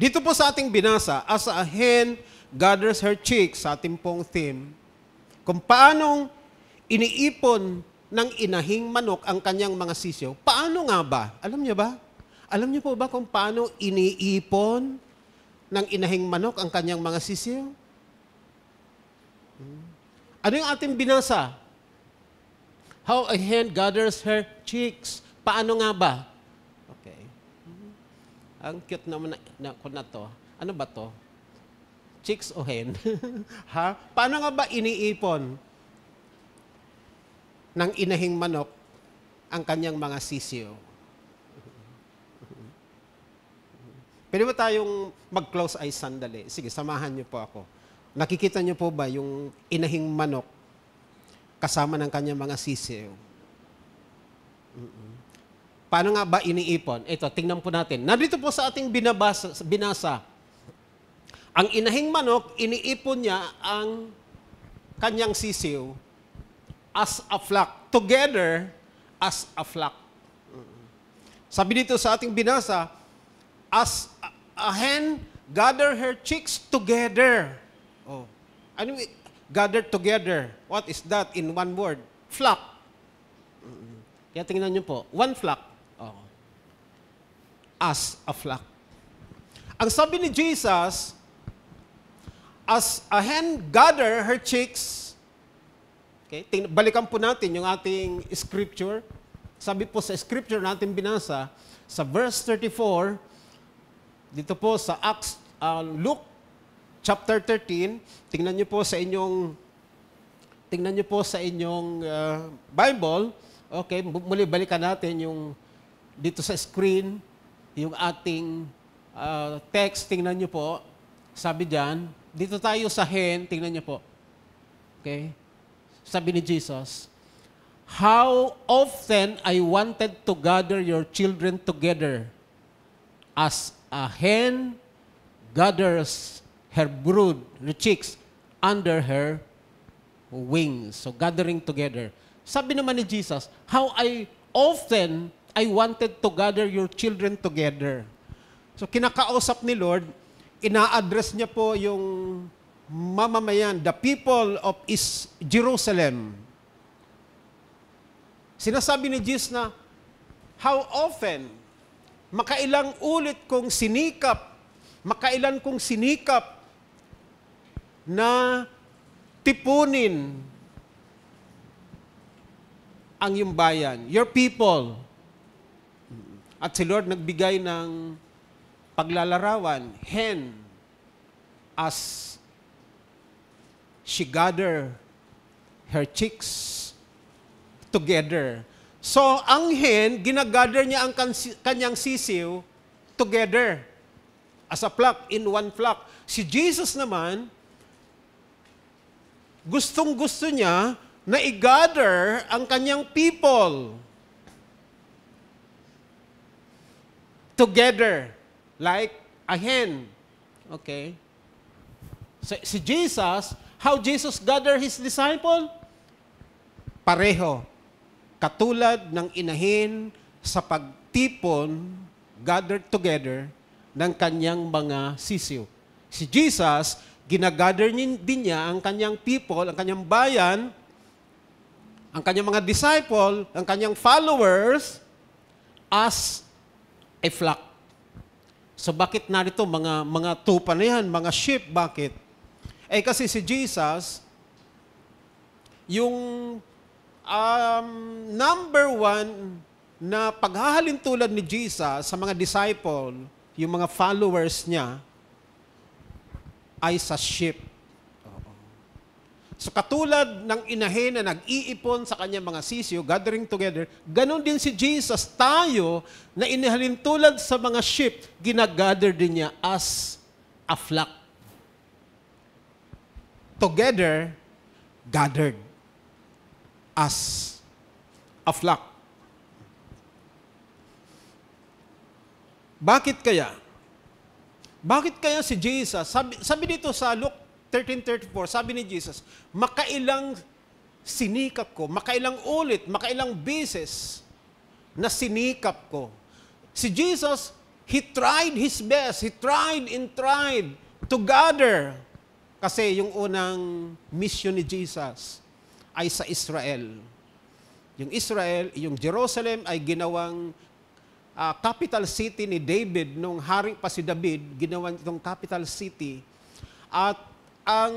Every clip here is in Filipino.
Dito po sa ating binasa, as a hen gathers her chicks, sa ating pong theme, kung paanong iniipon ng inahing manok ang kanyang mga sisiyo. Paano nga ba? Alam niyo ba? Alam niyo po ba kung paano iniipon ng inahing manok ang kanyang mga sisiyo? Ano yung ating binasa? How a hen gathers her chicks. Paano nga ba? Okay. Ang cute naman na to. Ano ba to? Chicks o hen? Ha? Paano nga ba iniipon ng inahing manok ang kanyang mga sisiyo? Pwede ba tayong mag-close eyes sandali? Sige, samahan niyo po ako. Nakikita niyo po ba yung inahing manok kasama ng kanyang mga sisiyo? Paano nga ba iniipon? Ito, tingnan po natin. Narito po sa ating binasa. Ang inahing manok, iniipon niya ang kanyang sisiyo as a flock. Together as a flock. Sabi dito sa ating binasa, as a hen gather her chicks together. Oh. Ano gather together? What is that in one word? Flock. Kaya tingnan niyo po, one flock. Oh. As a flock. Ang sabi ni Jesus, as a hen gather her chicks, okay, balikan po natin yung ating scripture. Sabi po sa scripture natin binasa, sa verse 34, dito po sa Luke chapter 13, tingnan niyo po sa inyong Bible. Okay, muli balikan natin yung dito sa screen, yung ating text, tingnan niyo po. Sabi diyan, dito tayo sa hen, tingnan niyo po. Okay? Sabi ni Jesus, how often I wanted to gather your children together as a hen gathers her brood, her chicks, under her wings. So, gathering together. Sabi naman ni Jesus, how often I wanted to gather your children together. So, kinakausap ni Lord, ina-address niya po yung mamamayan, the people of Jerusalem. Sinasabi ni Jesus na, how often, makailang ulit kong sinikap, makailan kong sinikap na tipunin ang iyong bayan, your people. At si Lord nagbigay ng paglalarawan, hen, as she gather her chicks together. So, ang hen, ginagather niya ang kanyang sisiw together as a flock, in one flock. Si Jesus naman, gustong-gusto niya na i-gather ang kanyang people together like a hen. Okay? So, si Jesus, how Jesus gather His disciple? Pareho. Katulad ng inahin sa pagtipon, gathered together, ng kanyang mga sisiw. Si Jesus, ginagather din niya ang kanyang people, ang kanyang bayan, ang kanyang mga disciple, ang kanyang followers, as a flock. So bakit narito mga tupa na yan, mga sheep, bakit? Kasi si Jesus, yung number one na paghahalin tulad ni Jesus sa mga disciple, yung mga followers niya, ay sa sheep. So katulad ng inahin na nag-iipon sa kanyang mga sisiyo, gathering together, ganon din si Jesus, tayo, na inihalin tulad sa mga sheep, ginagather din niya as a flock. Together, gathered as a flock. Bakit kaya? Bakit kaya si Jesus, sabi dito sa Luke 13:34, sabi ni Jesus, makailang sinikap ko, makailang ulit, makailang beses na sinikap ko. Si Jesus, He tried his best. He tried and tried to gather. Kasi yung unang mission ni Jesus ay sa Israel. Yung Israel, yung Jerusalem ay ginawang capital city ni David. Nung hari pa si David, ginawa itong capital city. At ang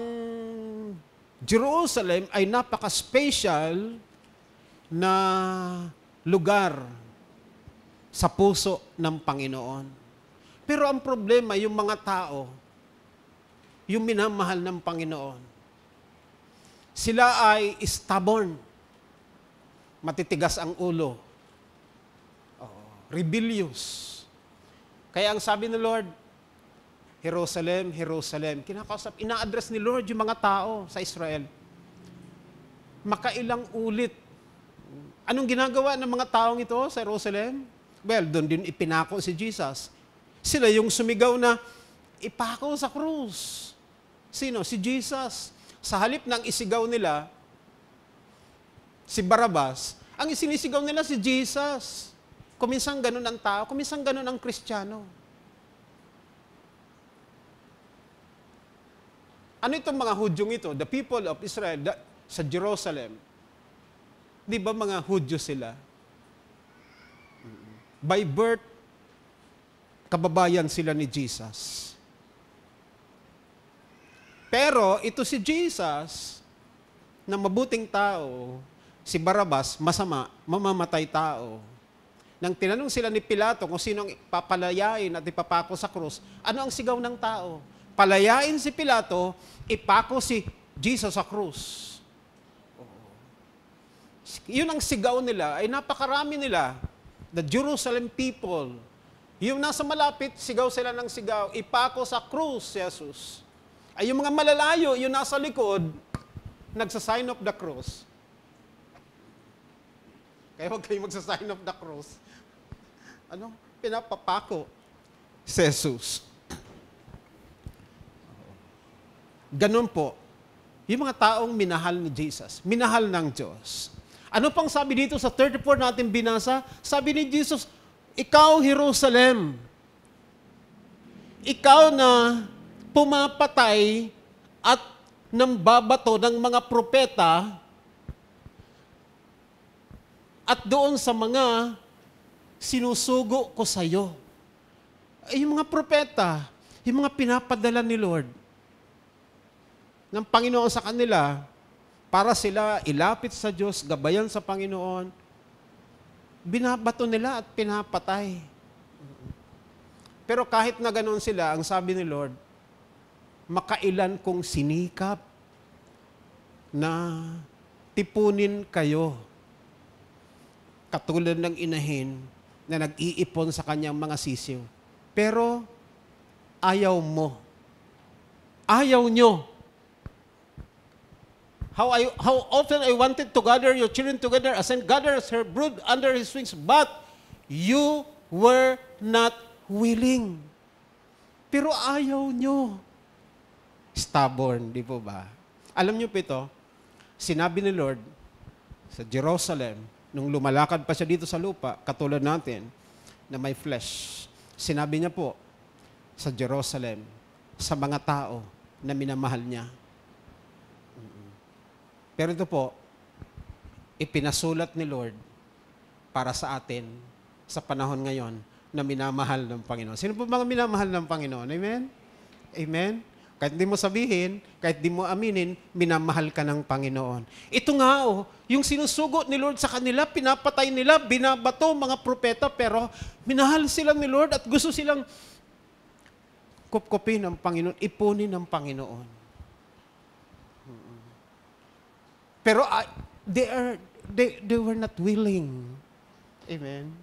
Jerusalem ay napaka-special na lugar sa puso ng Panginoon. Pero ang problema, yung mga tao, yung minamahal ng Panginoon, sila ay stubborn, matitigas ang ulo, rebellious. Kaya ang sabi ng Lord, Jerusalem, Jerusalem, kinakausap, ina-address ni Lord yung mga tao sa Israel. Makailang ulit. Anong ginagawa ng mga taong ito sa Jerusalem? Well, doon din ipinako si Jesus. Sila yung sumigaw na, ipako sa krus. Sino? Si Jesus. Sa halip ng isigaw nila, si Barabas, ang isinisigaw nila si Jesus. Kuminsang ganun ang tao, kuminsang ganun ang Kristiyano. Ano itong mga Hudyong ito? The people of Israel sa Jerusalem. Di ba mga Hudyo sila? By birth, kababayan sila ni Jesus. Pero ito si Jesus, na mabuting tao, si Barabas, masama, mamamatay tao. Nang tinanong sila ni Pilato kung sino ang papalayain at ipapako sa krus, ano ang sigaw ng tao? Palayain si Pilato, ipako si Jesus sa krus. Yun ang sigaw nila, ay napakarami nila. The Jerusalem people, yung nasa malapit, sigaw sila ng sigaw, ipako sa krus, Jesus. Ay yung mga malalayo, yung nasa likod, nagsa-sign of the cross. Kaya huwag kayo magsa-sign of the cross. Ano? Pinapapako si Jesus. Ganun po, yung mga taong minahal ni Jesus, minahal ng Diyos. Ano pang sabi dito sa 34 natin binasa? Sabi ni Jesus, ikaw Jerusalem, ikaw na pumapatay at nambabato ng mga propeta at doon sa mga sinusugo ko sa iyo. Ay, yung mga propeta, yung mga pinapadala ni Lord ng Panginoon sa kanila, para sila ilapit sa Diyos, gabayan sa Panginoon, binabato nila at pinapatay. Pero kahit na ganoon sila, ang sabi ni Lord, makailan kong sinikap na tipunin kayo, katulad ng inahin na nag-iipon sa kanyang mga sisiw. Pero ayaw mo. Ayaw nyo. How often I wanted to gather your children together, as in gathers her brood under his wings, but you were not willing. Pero ayaw nyo. Stubborn, di po ba? Alam nyo po ito, sinabi ni Lord sa Jerusalem, nung lumalakad pa siya dito sa lupa, katulad natin, na may flesh, sinabi niya po sa Jerusalem, sa mga tao na minamahal niya. Pero ito po, ipinasulat ni Lord para sa atin sa panahon ngayon na minamahal ng Panginoon. Sino po mga minamahal ng Panginoon? Amen? Amen? Kahit di mo sabihin, kahit di mo aminin, minamahal ka ng Panginoon. Ito nga yung sinusugot ni Lord sa kanila, pinapatay nila, binabato mga propeta, pero minahal sila ni Lord at gusto silang kupkupin ng Panginoon, ipunin ng Panginoon. Pero they were not willing. Amen?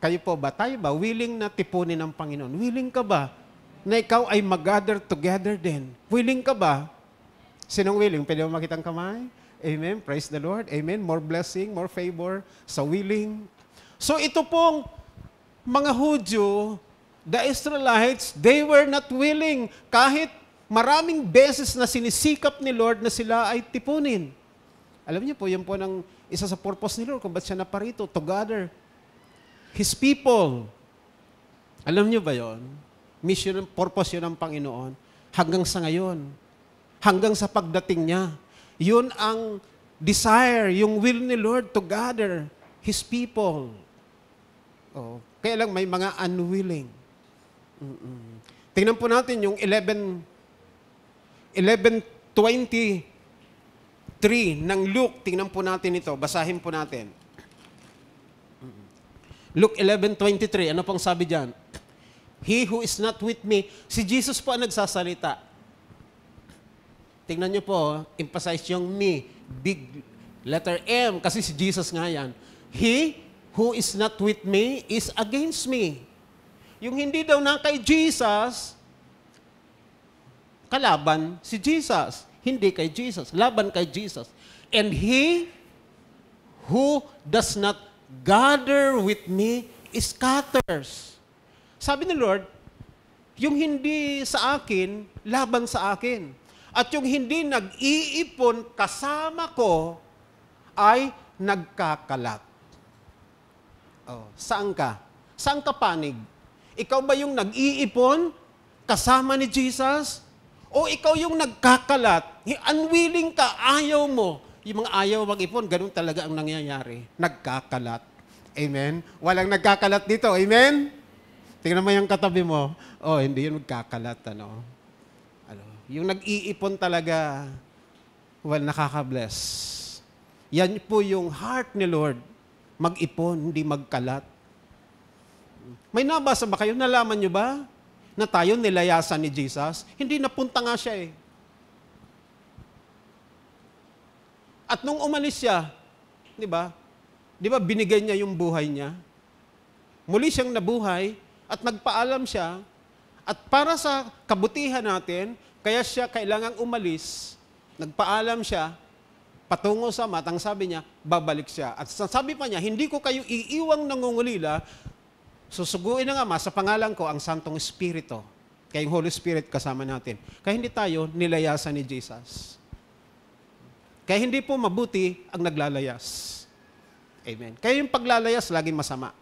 Kayo po ba? Tayo ba? Willing na tipunin ng Panginoon? Willing ka ba na ikaw ay mag-gather together din? Willing ka ba? Sinong willing? Pwede mo makitang kamay? Amen? Praise the Lord. Amen? More blessing, more favor sa willing. So ito pong mga Hudyo, the Israelites, they were not willing. Kahit maraming beses na sinisikap ni Lord na sila ay tipunin. Alam niyo po, yan po ng isa sa purpose ni Lord kung ba't siya naparito, to gather His people. Alam niyo ba yon? Mission, purpose yun ng Panginoon. Hanggang sa ngayon. Hanggang sa pagdating niya. Yun ang desire, yung will ni Lord to gather His people. Oh, kaya lang may mga unwilling. Tingnan po natin yung 11:23 ng Luke. Tingnan po natin ito. Basahin po natin. Luke 11:23. Ano pong sabi diyan? He who is not with me. Si Jesus po ang nagsasalita. Tingnan niyo po, emphasize yung me. Big letter M. Kasi si Jesus nga yan. He who is not with me is against me. Yung hindi daw na kay Jesus, kalaban si Jesus. Hindi kay Jesus. Laban kay Jesus. And he who does not gather with me scatters. Sabi ni Lord, yung hindi sa akin, laban sa akin. At yung hindi nag-iipon kasama ko, ay nagkakalat. Oh, saan ka? Saan ka panig? Ikaw ba yung nag-iipon kasama ni Jesus? O ikaw yung nagkakalat? Unwilling ka, ayaw mo. Yung mga ayaw mag-ipon, ganun talaga ang nangyayari. Nagkakalat. Amen? Walang nagkakalat dito. Amen? Tingnan mo yung katabi mo. Oh, hindi yun magkakalat. Ano, yung nag-iipon talaga, well, nakaka-bless. Yan po yung heart ni Lord. Mag-ipon, hindi magkalat. May nabasa ba kayo? Nalaman nyo ba na tayo nilayasan ni Jesus? Hindi, napunta nga siya eh. At nung umalis siya, di ba, binigay niya yung buhay niya. Muli siyang nabuhay at nagpaalam siya. At para sa kabutihan natin, kaya siya kailangang umalis, nagpaalam siya, patungo sa Ama, ang sabi niya, babalik siya. At sabi pa niya, hindi ko kayo iiwang nangungulila, susuguin ng Ama sa pangalan ko ang Santong Espiritu. Kaya yung Holy Spirit kasama natin. Kaya hindi tayo nilayasan ni Jesus. Kaya hindi po mabuti ang naglalayas. Amen. Kaya yung paglalayas, laging masama.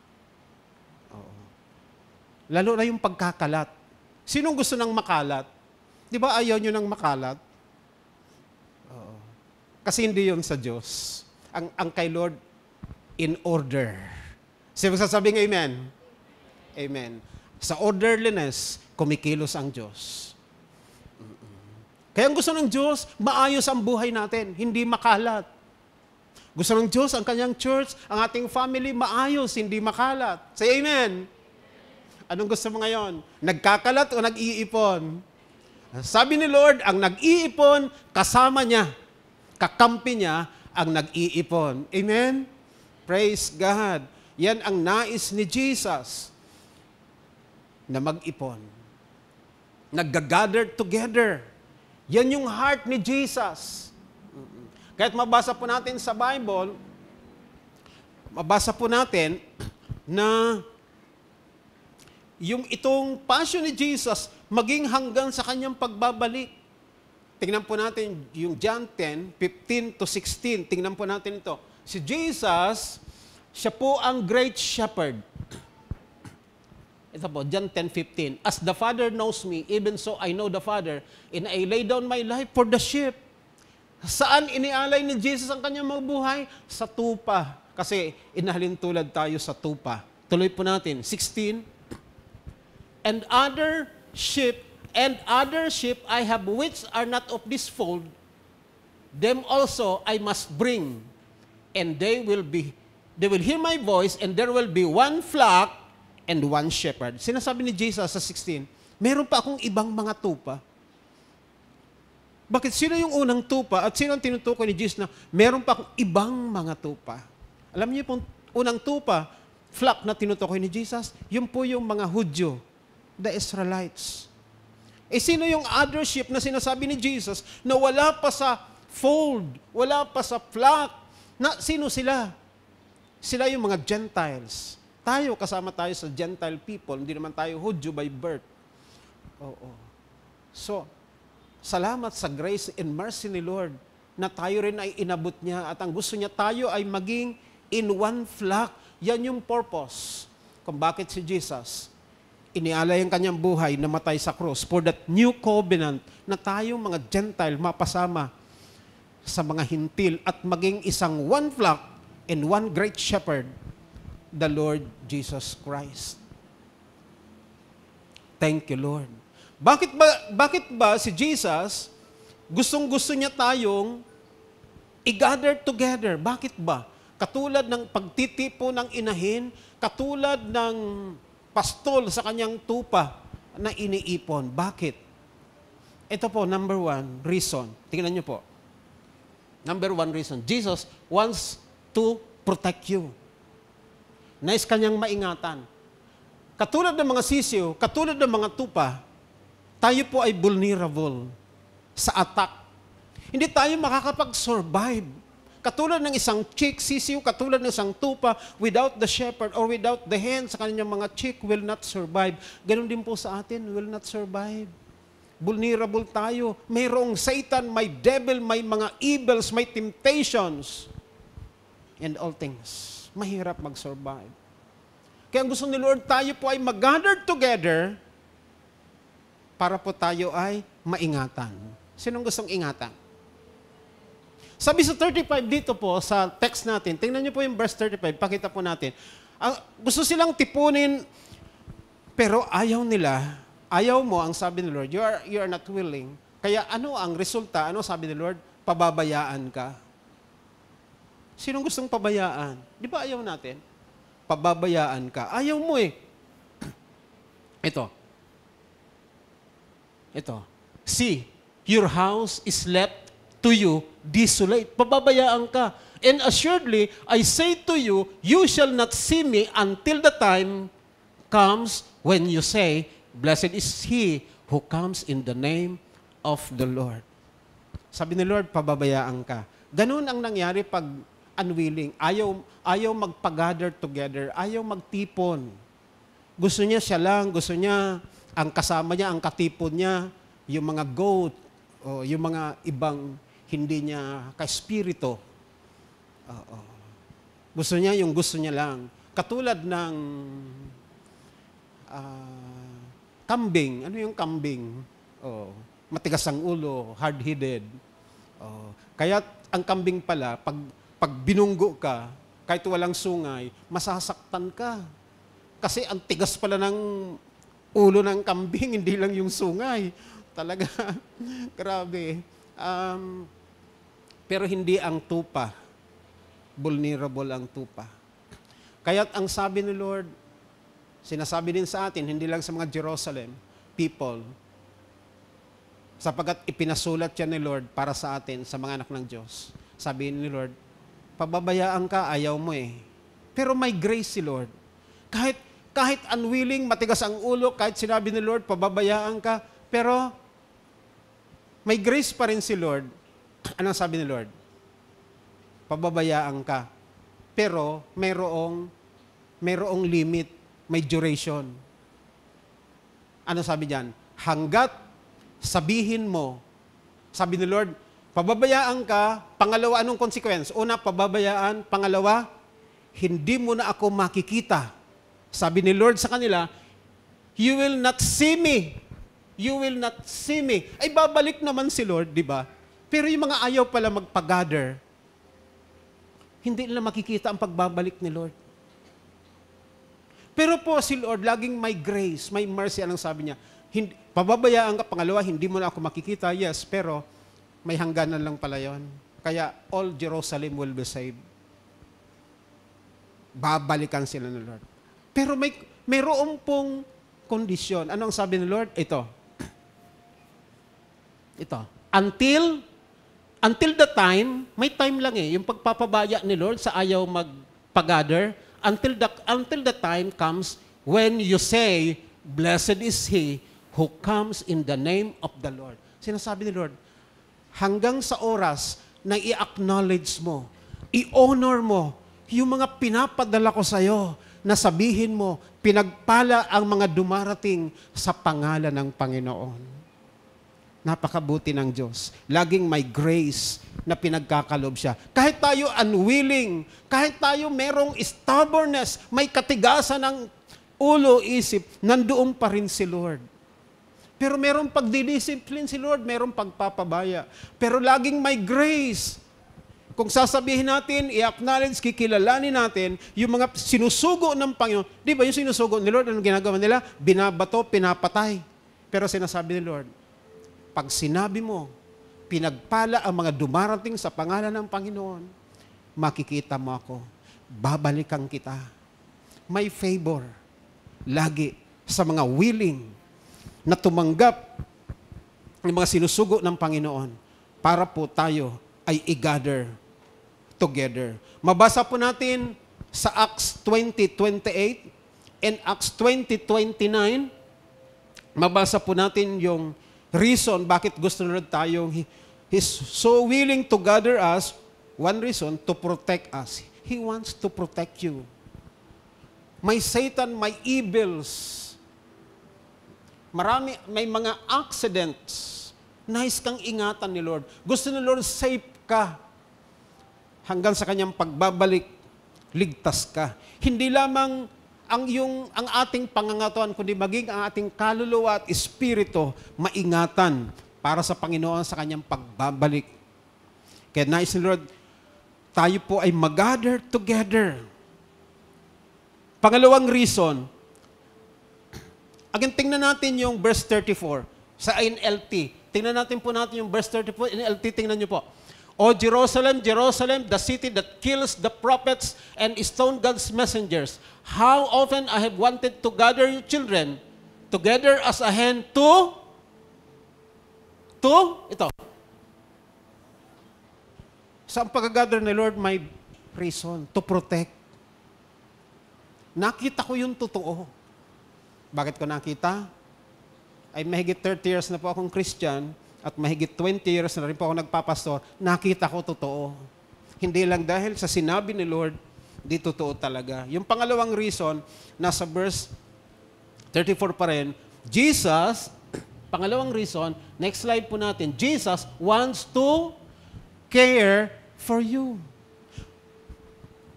Oo. Lalo na yung pagkakalat. Sinong gusto ng makalat? Di ba ayaw nyo ng makalat? Oo. Kasi hindi yun sa Diyos. Ang kay Lord, in order. Sino sasabing amen? Amen. Sa orderliness, kumikilos ang Diyos. Kaya ang gusto ng Diyos, maayos ang buhay natin, hindi makalat. Gusto ng Diyos, ang kanyang church, ang ating family, maayos, hindi makalat. Say amen. Anong gusto mo ngayon? Nagkakalat o nag-iipon? Sabi ni Lord, ang nag-iipon, kasama niya. Kakampi niya ang nag-iipon. Amen? Praise God. Yan ang nais ni Jesus na mag-ipon. Nag-gather together. Yan yung heart ni Jesus. Kahit mabasa po natin sa Bible, mabasa po natin na yung itong passion ni Jesus maging hanggang sa kanyang pagbabalik. Tingnan po natin yung John 10:15-16. Tingnan po natin ito. Si Jesus, siya po ang great shepherd. Ito po, John 10:15. As the Father knows me, even so I know the Father, and I lay down my life for the sheep. Saan inialay ni Jesus ang kanyang mabuhay? Sa tupa. Kasi inahalin tulad tayo sa tupa. Tuloy po natin. 16. And other sheep I have which are not of this fold, them also I must bring, and they will hear my voice, and there will be one flock and one shepherd. Sinasabi ni Jesus sa 16, meron pa akong ibang mga tupa. Bakit? Sino yung unang tupa at sino ang tinutukoy ni Jesus na meron pa akong ibang mga tupa? Alam niyo pong unang tupa, flock na tinutukoy ni Jesus, yun po yung mga Hudyo, the Israelites. Eh sino yung other sheep na sinasabi ni Jesus na wala pa sa fold, wala pa sa flock? Sino sila? Sila yung mga Gentiles. Tayo, kasama tayo sa Gentile people, hindi naman tayo Hudyo by birth. Oo. So, salamat sa grace and mercy ni Lord na tayo rin ay inabot niya at ang gusto niya tayo ay maging in one flock. Yan yung purpose kung bakit si Jesus inialay ang kanyang buhay, namatay sa cross for that new covenant na tayong mga Gentile mapasama sa mga hintil at maging isang one flock and one great shepherd, the Lord Jesus Christ. Thank you, Lord. Bakit ba si Jesus, gustong-gusto niya tayong i-gather together? Bakit ba? Katulad ng pagtitipo ng inahin, katulad ng pastol sa kanyang tupa na iniipon. Bakit? Ito po, number one reason. Tingnan niyo po. Number one reason. Jesus wants to protect you. Nais kanyang maingatan. Katulad ng mga sisiw, katulad ng mga tupa, tayo po ay vulnerable sa attack. Hindi tayo makakapag-survive. Katulad ng isang chick, sisiw, katulad ng isang tupa, without the shepherd or without the hen sa kanyang mga chick will not survive. Ganon din po sa atin, will not survive. Vulnerable tayo. Mayroong Satan, may devil, may mga evils, may temptations. And all things. Mahirap mag-survive. Kaya ang gusto ni Lord, tayo po ay mag-gather together para po tayo ay maingatan. Sinong gustong ingatan? Sabi sa 35 dito po, sa text natin, tingnan niyo po yung verse 35, pakita po natin. Gusto silang tipunin, pero ayaw nila, ayaw mo, ang sabi ni Lord, you are not willing. Kaya ano ang resulta? Ano sabi ni Lord? Pababayaan ka. Sinong gustong pabayaan? Di ba ayaw natin? Pababayaan ka. Ayaw mo eh. Ito. See, your house is left to you desolate. Pababayaan ka. And assuredly, I say to you, you shall not see me until the time comes when you say, blessed is he who comes in the name of the Lord. Sabi ni Lord, pababayaan ka. Ganun ang nangyari pag unwilling. Ayaw magpa-gather together. Ayaw magtipon. Gusto niya siya lang. Gusto niya, ang kasama niya, ang katipon niya, yung mga goat, o yung mga ibang hindi niya ka-espiritu. Gusto niya yung gusto niya lang. Katulad ng kambing. Ano yung kambing? Matigas ang ulo, hard-headed. Kaya ang kambing pala, pag binunggo ka, kahit walang sungay, masasaktan ka. Kasi ang tigas pala ng ulo ng kambing, hindi lang yung sungay. Talaga, grabe. Pero hindi ang tupa. Vulnerable ang tupa. Kaya't ang sabi ni Lord, sinasabi din sa atin, hindi lang sa mga Jerusalem people, sapagkat ipinasulat yan ni Lord para sa atin, sa mga anak ng Diyos. Sabi ni Lord, pababayaan ka, ayaw mo eh. Pero may grace si Lord. Kahit unwilling, matigas ang ulo, kahit sinabi ni Lord, pababayaan ka, pero may grace pa rin si Lord. Anong sabi ni Lord? Pababayaan ka. Pero mayroong limit, may duration. Ano sabi diyan? Hanggat sabihin mo, sabi ni Lord, pababayaan ka, pangalawa, anong consequence? Una, pababayaan, pangalawa, hindi mo na ako makikita. Sabi ni Lord sa kanila, you will not see me. You will not see me. Ay, babalik naman si Lord, di ba? Pero yung mga ayaw pala magpa-gather, hindi nila makikita ang pagbabalik ni Lord. Pero po si Lord, laging may grace, may mercy. Anong sabi niya? Pababayaan ka, pangalawa, hindi mo na ako makikita. Yes, pero may hangganan lang pala yon. Kaya all Jerusalem will be saved. Babalikan sila ng Lord. Pero mayroon pong kondisyon. Anong sabi ni Lord? Ito. Until the time, may time lang eh, yung pagpapabaya ni Lord sa ayaw magpag-gather, until the time comes when you say, blessed is he who comes in the name of the Lord. Sinasabi ni Lord, hanggang sa oras na i-acknowledge mo, i-honor mo, yung mga pinapadala ko sa'yo, na sabihin mo, pinagpala ang mga dumarating sa pangalan ng Panginoon. Napakabuti ng Diyos. Laging may grace na pinagkakalob siya. Kahit tayo unwilling, kahit tayo merong stubbornness, may katigasan ng ulo, isip, nandoon pa rin si Lord. Pero merong pagdidiscipline si Lord, merong pagpapabaya. Pero laging may grace. Kung sasabihin natin, i-acknowledge, kikilalanin natin, yung mga sinusugo ng Panginoon, di ba yung sinusugo ni Lord, anong ginagawa nila? Binabato, pinapatay. Pero sinasabi ni Lord, pag sinabi mo, pinagpala ang mga dumarating sa pangalan ng Panginoon, makikita mo ako, babalikan kita. May favor lagi sa mga willing na tumanggap ng mga sinusugo ng Panginoon para po tayo ay i-gather together. Mabasa po natin sa Acts 20:28 and Acts 20:29. Mabasa po natin yung reason bakit gusto na tayong He's so willing to gather us. One reason, to protect us. He wants to protect you. May Satan, may evils. May mga accidents. Nais kang ingatan ni Lord. Gusto ni Lord, safe ka. Hanggang sa kanyang pagbabalik, ligtas ka. Hindi lamang ang ating pangangatuan, kundi maging ang ating kaluluwa at espiritu, maingatan para sa Panginoon sa kanyang pagbabalik. Kaya nais ni Lord, tayo po ay mag-gather together. Pangalawang reason, again, tingnan natin yung verse 34 sa NLT. Tingnan natin po natin yung verse 34, NLT, tingnan nyo po. O Jerusalem, Jerusalem, the city that kills the prophets and stone God's messengers. How often I have wanted to gather your children together as a hen ito. Sa pag-gather ni Lord, may reason to protect. Nakita ko yung totoo. Bakit ko nakita? Ay mahigit 30 years na po akong Christian at mahigit 20 years na rin po ako nagpapastor. Nakita ko totoo. Hindi lang dahil sa sinabi ni Lord, di totoo talaga. Yung pangalawang reason, nasa verse 34 pa rin, Jesus, pangalawang reason, next slide po natin, Jesus wants to care for you.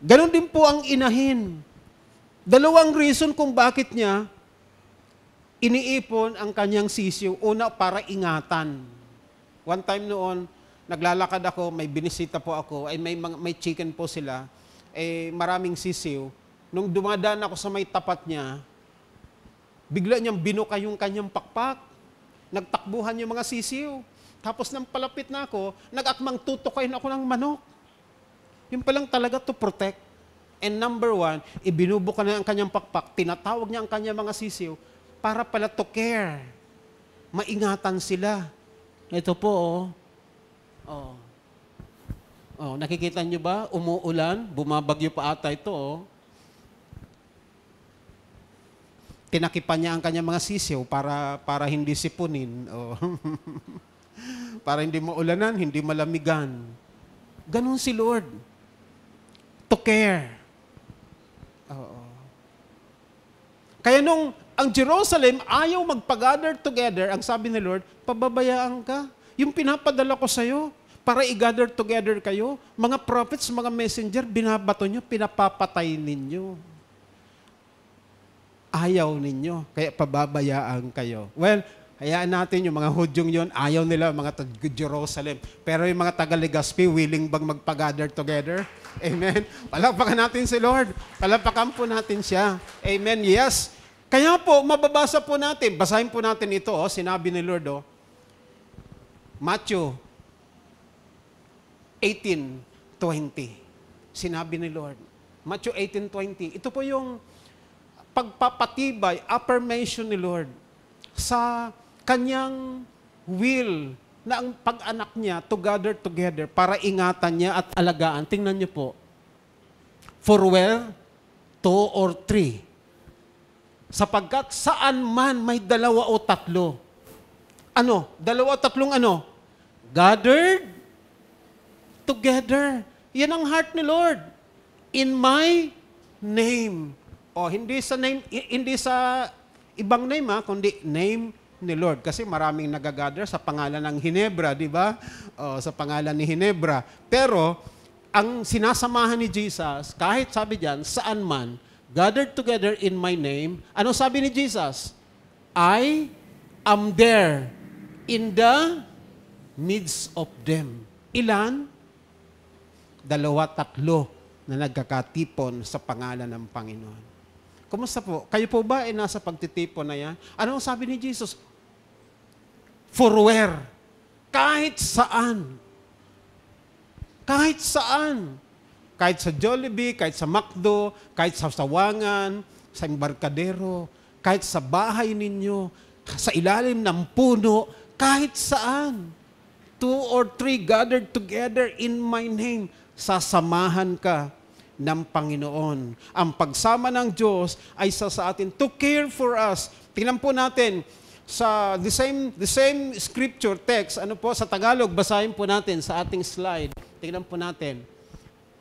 Ganon din po ang inahin. Dalawang reason kung bakit niya iniipon ang kanyang sisiw. Una, para ingatan. One time noon, naglalakad ako, may binisita po ako, ay may chicken po sila, maraming sisiw. Nung dumadaan ako sa may tapat niya, bigla niyang binuka yung kanyang pakpak. Nagtakbuhan yung mga sisiw. Tapos nang palapit na ako, nag-akmang tutukayin ako ng manok. Yung palang talaga to protect. And number one, ibinubuka na ang kanyang pakpak, tinatawag niya ang kanyang mga sisiw para pala to care. Maingatan sila. Ito po, nakikita niyo ba? Umuulan, bumabagyo pa ata ito, Tinakipan niya ang kanyang mga sisiw para hindi sipunin. Para hindi maulanan, hindi malamigan. Ganon si Lord. To care. Kaya nung ang Jerusalem ayaw magpa-gather together, ang sabi ni Lord, pababayaan ka. Yung pinapadala ko sa'yo, para i-gather together kayo, mga prophets, mga messenger, binabato nyo, pinapapatay ninyo. Ayaw ninyo, kaya pababayaan kayo. Well, hayaan natin yung mga Hudyong yon, ayaw nila mga Jerusalem. Pero yung mga taga-Legazpi, willing bang magpa-gather together? Amen? Palakpakan natin si Lord. Palakpakan po natin siya. Amen? Yes. Kaya po, mababasa po natin, basahin po natin ito, sinabi ni Lord, Matthew 18:20. Sinabi ni Lord. Matthew 18:20. Ito po yung pagpapatibay, affirmation ni Lord sa kanyang will na ang pag-anak niya to gather together para ingatan niya at alagaan. Tingnan niyo po. For where 2 or 3. Sapagkat saan man may 2 o 3. Ano? 2 o 3 ano? Gathered together. Yan ang heart ni Lord. In my name. Hindi sa name, hindi sa ibang name kundi name ni Lord. Kasi maraming nagagather sa pangalan ng Hinebra, di ba? Sa pangalan ni Hinebra. Pero, ang sinasamahan ni Jesus, kahit sabi diyan, saan man, gathered together in my name, anong sabi ni Jesus? I am there in the midst of them. Ilan? 2, 3 na nagkakatipon sa pangalan ng Panginoon. Kumusta po? Kayo po ba ay nasa pagtitipon na yan? Anong sabi ni Jesus? For where? Kahit saan. Kahit saan. Kahit sa Jollibee, kahit sa McDo, kahit sa Sawangan, sa Embarcadero, kahit sa bahay ninyo, sa ilalim ng puno, kahit saan. 2 or 3 gathered together in my name, sasamahan ka ng Panginoon. Ang pagsama ng Diyos ay sa atin to care for us. Tingnan po natin sa the same scripture text, ano po sa Tagalog, basahin po natin sa ating slide. Tingnan po natin.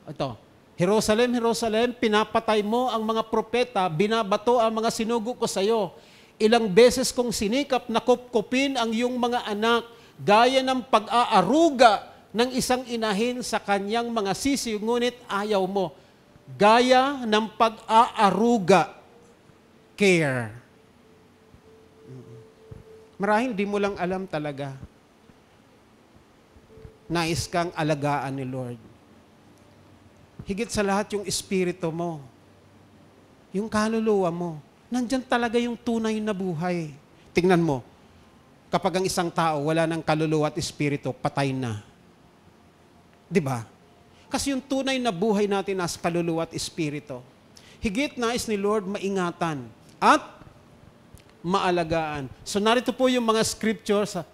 Ito, Jerusalem, Jerusalem, pinapatay mo ang mga propeta, binabato ang mga sinugo ko sa iyo. Ilang beses kong sinikap na kupkupin ang iyong mga anak, gaya ng pag-aaruga ng isang inahin sa kanyang mga sisiw, ngunit ayaw mo. Gaya ng pag-aaruga, care. Marahil di mo lang alam talaga. Nais kang alagaan ni Lord. Higit sa lahat yung espiritu mo, yung kaluluwa mo, nandyan talaga yung tunay na buhay. Tingnan mo, kapag ang isang tao wala ng kaluluwa at espiritu, patay na. Di ba? Kasi yung tunay na buhay natin nasa kaluluwa at espiritu. Higit nais ni Lord maingatan at maalagaan. So narito po yung mga scripture sa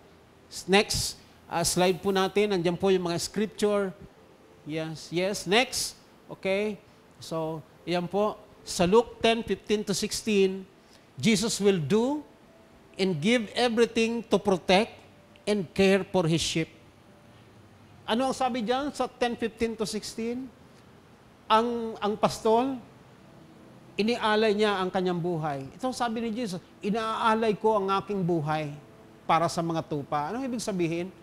next slide po natin. Nandiyan po yung mga scripture. Yes, next. Okay. So, yan po. Sa Luke 10:15-16, Jesus will do and give everything to protect and care for His sheep. Ano ang sabi diyan sa 10:15-16? Ang pastol, inialay niya ang kanyang buhay. Ito sabi ni Jesus, inaalay ko ang aking buhay para sa mga tupa. Anong ibig sabihin?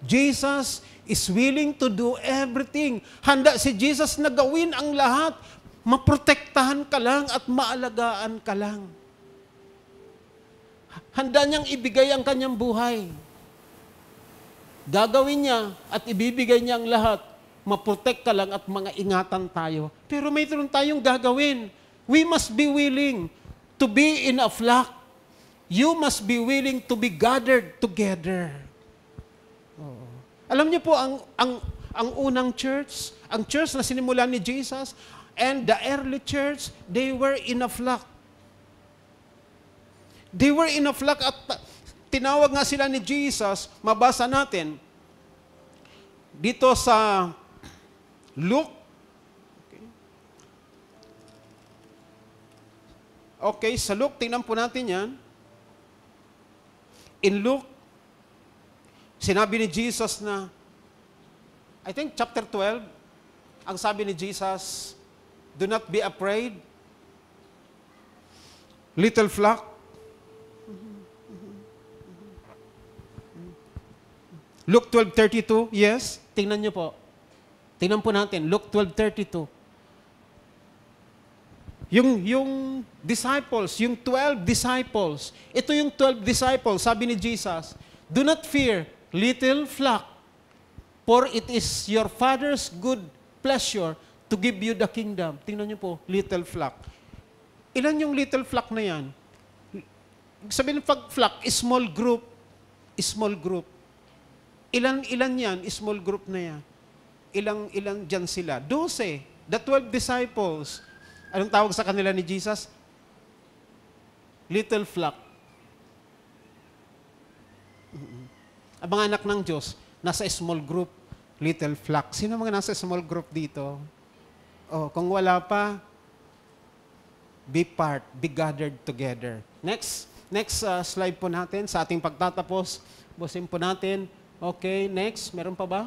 Jesus is willing to do everything. Handa si Jesus na gawin ang lahat. Maprotektahan ka lang at maalagaan ka lang. Handa niyang ibigay ang kanyang buhay. Gagawin niya at ibibigay niya ang lahat. Maprotect ka lang at mga ingatan tayo. Pero mayroon tayong gagawin. We must be willing to be in a flock. You must be willing to be gathered together. Alam niyo po, ang unang church, ang church na sinimulan ni Jesus, and the early church, they were in a flock. They were in a flock at tinawag nga sila ni Jesus, mabasa natin, dito sa Luke. Okay, sa Luke, tingnan po natin yan. In Luke, sinabi ni Jesus na, I think chapter 12, ang sabi ni Jesus, do not be afraid, little flock. Luke 12:32, yes, tingnan niyo po. Tingnan po natin, Luke 12:32. Yung disciples, yung 12 disciples, ito yung 12 disciples, sabi ni Jesus, do not fear, little flock, for it is your Father's good pleasure to give you the kingdom. Tingnan niyo po, little flock. Ilan yung little flock na yan? Sabihin ng flock, small group. Small group. Ilan yan, small group na yan? Ilan dyan sila? 12. The 12 disciples. Anong tawag sa kanila ni Jesus? Little flock. Ang mga anak ng Diyos, nasa small group, little flock. Sino mga nasa small group dito? Oh, kung wala pa, be part, be gathered together. Next slide po natin sa ating pagtatapos. Busin po natin. Okay, next. Meron pa ba?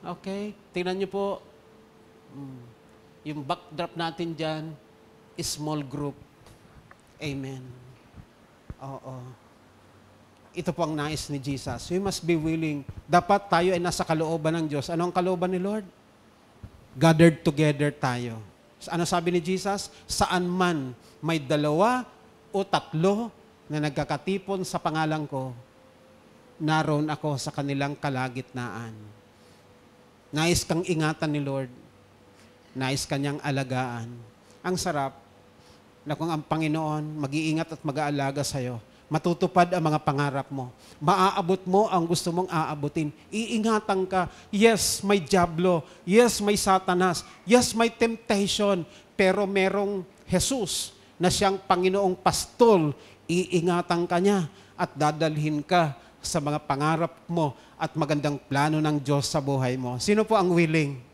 Okay. Tingnan niyo po. Yung backdrop natin dyan, small group. Amen. Oo. Ito po ang nais ni Jesus. We must be willing. Dapat tayo ay nasa kalooban ng Diyos. Ano ang kalooban ni Lord? Gathered together tayo. Ano sabi ni Jesus? Saan man may 2 o 3 na nagkakatipon sa pangalan ko, naroon ako sa kanilang kalagitnaan. Nais kang ingatan ni Lord. Nais kanyang alagaan. Ang sarap na kung ang Panginoon mag-iingat at mag-aalaga sa'yo, matutupad ang mga pangarap mo. Maaabot mo ang gusto mong aabutin. Iingatan ka. Yes, may dyablo. Yes, may Satanas. Yes, may temptation. Pero merong Jesus na siyang Panginoong Pastol. Iingatan ka niya at dadalhin ka sa mga pangarap mo at magandang plano ng Diyos sa buhay mo. Sino po ang willing